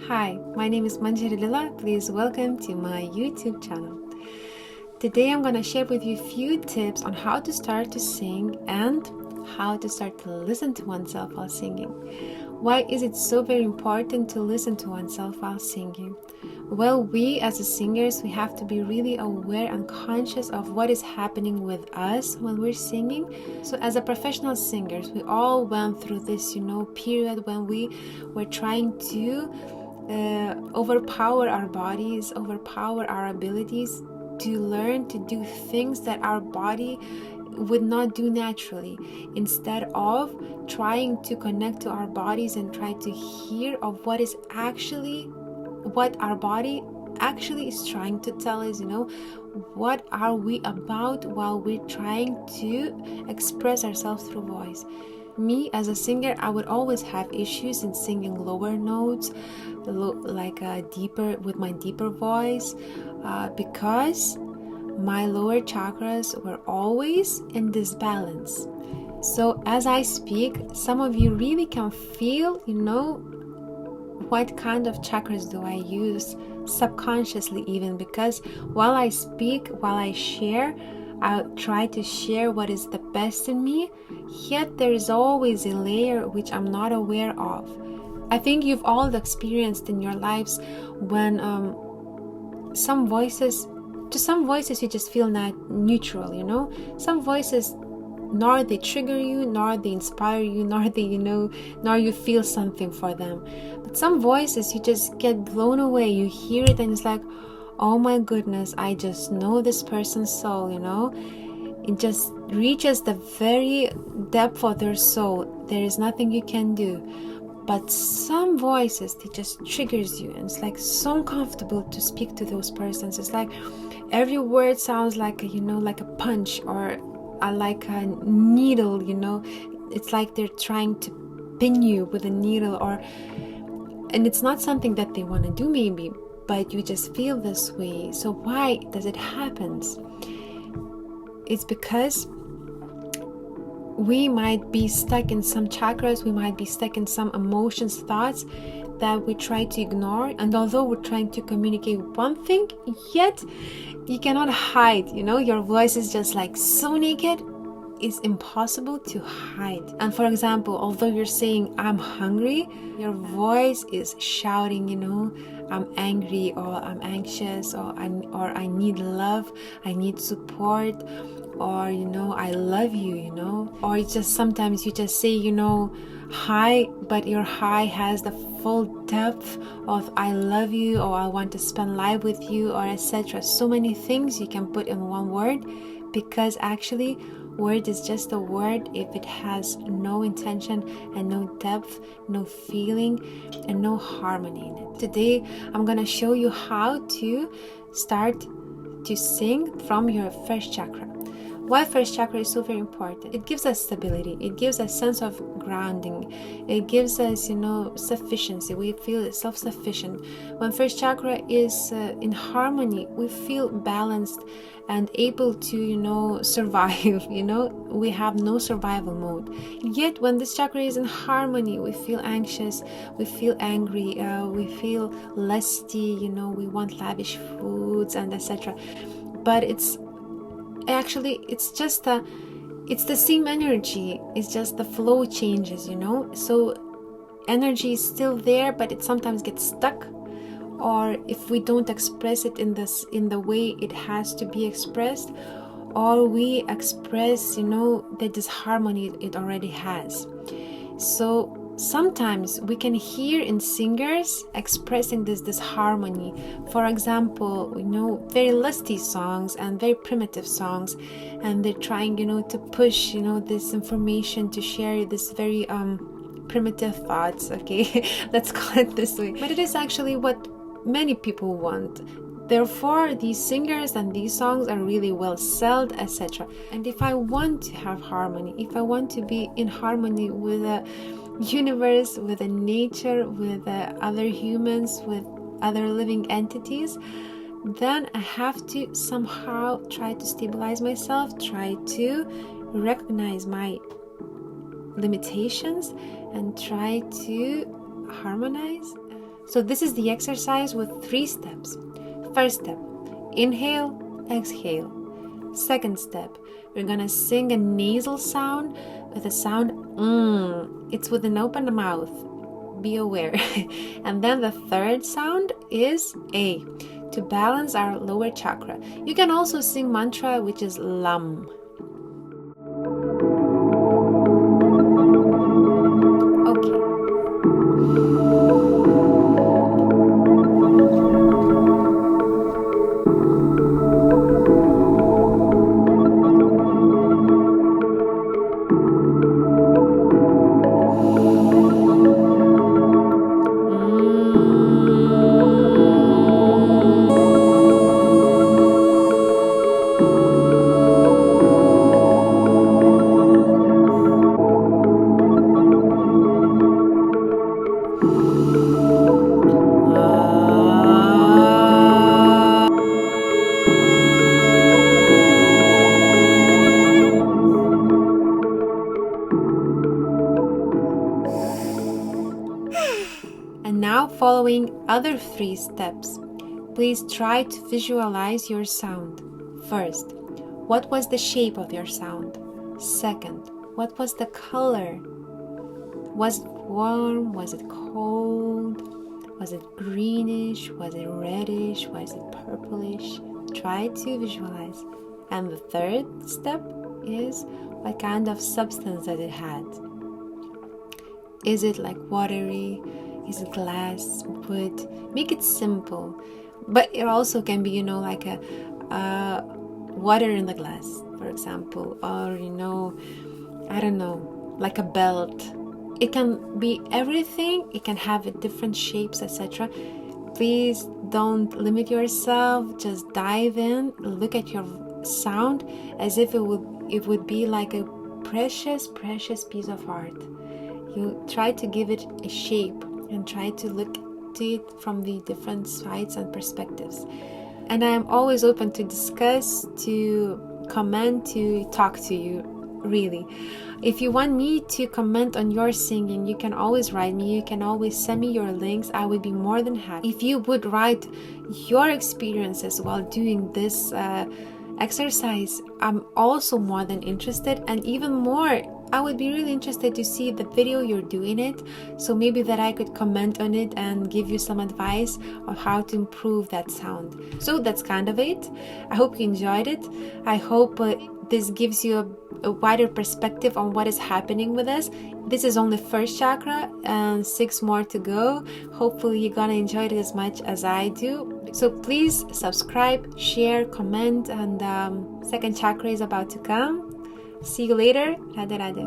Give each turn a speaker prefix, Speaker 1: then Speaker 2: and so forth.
Speaker 1: Hi, my name is Manjari Lila. Please welcome to my YouTube channel. Today I'm gonna share with you a few tips on how to start to sing and how to start to listen to oneself while singing. Why is it so very important to listen to oneself while singing? Well, we as singers, we have to be really aware and conscious of what is happening with us when we're singing. So as a professional singers, we all went through this, period when we were trying to overpower our bodies, overpower our abilities to learn to do things that our body would not do naturally, instead of trying to connect to our bodies and try to hear of what our body actually is trying to tell us. What are we about while we're trying to express ourselves through voice. Me as a singer, I would always have issues in singing lower notes, deeper with my deeper voice, because my lower chakras were always in disbalance. So as I speak, some of you really can feel, what kind of chakras do I use subconsciously, even because while I speak, while I share, I try to share what is the best in me, yet there is always a layer which I'm not aware of. I think you've all experienced in your lives when some voices you just feel not neutral. Some voices, nor they trigger you, nor they inspire you, nor you feel something for them. But some voices you just get blown away. You hear it and it's like, oh my goodness, I just know this person's soul. It just reaches the very depth of their soul. There is nothing you can do. But some voices, they just triggers you, and it's like so uncomfortable to speak to those persons. It's like every word sounds like like a punch, or like a needle. It's like they're trying to pin you with a needle, and it's not something that they want to do maybe, but you just feel this way. So why does it happen? It's because we might be stuck in some chakras, we might be stuck in some emotions, thoughts that we try to ignore. And although we're trying to communicate one thing, yet you cannot hide, your voice is just like so naked, it's impossible to hide. And for example, although you're saying I'm hungry, your voice is shouting, I'm angry, or I'm anxious, or I need love, I need support, or I love you, or it's just sometimes you just say hi, but your hi has the full depth of I love you, or I want to spend life with you, or etc. So many things you can put in one word, because actually word is just a word if it has no intention and no depth, no feeling, and no harmony in it. Today I'm gonna show you how to start to sing from your first chakra. Why first chakra is so very important? It gives us stability. It gives us sense of grounding. It gives us, sufficiency. We feel self-sufficient. When first chakra is in harmony, we feel balanced and able to, survive. We have no survival mode. Yet when this chakra is in harmony, we feel anxious, we feel angry, we feel lusty. We want lavish foods and etc. But it's the same energy. It's just the flow changes, so energy is still there, but it sometimes gets stuck, or if we don't express it in the way it has to be expressed, or we express the disharmony it already has. So sometimes we can hear in singers expressing this disharmony. For example, very lusty songs and very primitive songs, and they're trying, to push, this information, to share this very primitive thoughts. Okay, let's call it this way. But it is actually what many people want. Therefore, these singers and these songs are really well sold, etc. And if I want to have harmony, if I want to be in harmony with the universe, with the nature, with other humans, with other living entities, then I have to somehow try to stabilize myself, try to recognize my limitations, and try to harmonize. So this is the exercise with 3 steps. First step, inhale, exhale. Second step, we're gonna sing a nasal sound with a sound It's with an open mouth. Be aware. And then the third sound is A, to balance our lower chakra. You can also sing mantra, which is Lam. And now, following other 3 steps, please try to visualize your sound. First, what was the shape of your sound? Second, what was the color? Was it warm? Was it cold? Was it greenish? Was it reddish? Was it purplish? Try to visualize. And the third step is what kind of substance that it had. Is it like watery? Is it glass, wood? Make it simple. But it also can be, like a water in the glass, for example. Or, I don't know, like a belt. It can be everything. It can have different shapes, etc. Please don't limit yourself. Just dive in. Look at your sound as if it would be like a precious piece of art. You try to give it a shape and try to look to it from the different sides and perspectives. And I am always open to discuss, to comment, to talk to you, really. If you want me to comment on your singing, you can always write me. You can always send me your links. I would be more than happy. If you would write your experiences while doing this exercise, I'm also more than interested. And even more, I would be really interested to see the video you're doing it, so maybe that I could comment on it and give you some advice on how to improve that sound. So that's kind of it. I hope you enjoyed it. I hope this gives you a wider perspective on what is happening with us. This is only first chakra and 6 more to go. Hopefully you're gonna enjoy it as much as I do. So please subscribe, share, comment, and second chakra is about to come. See you later. Radhe Radhe.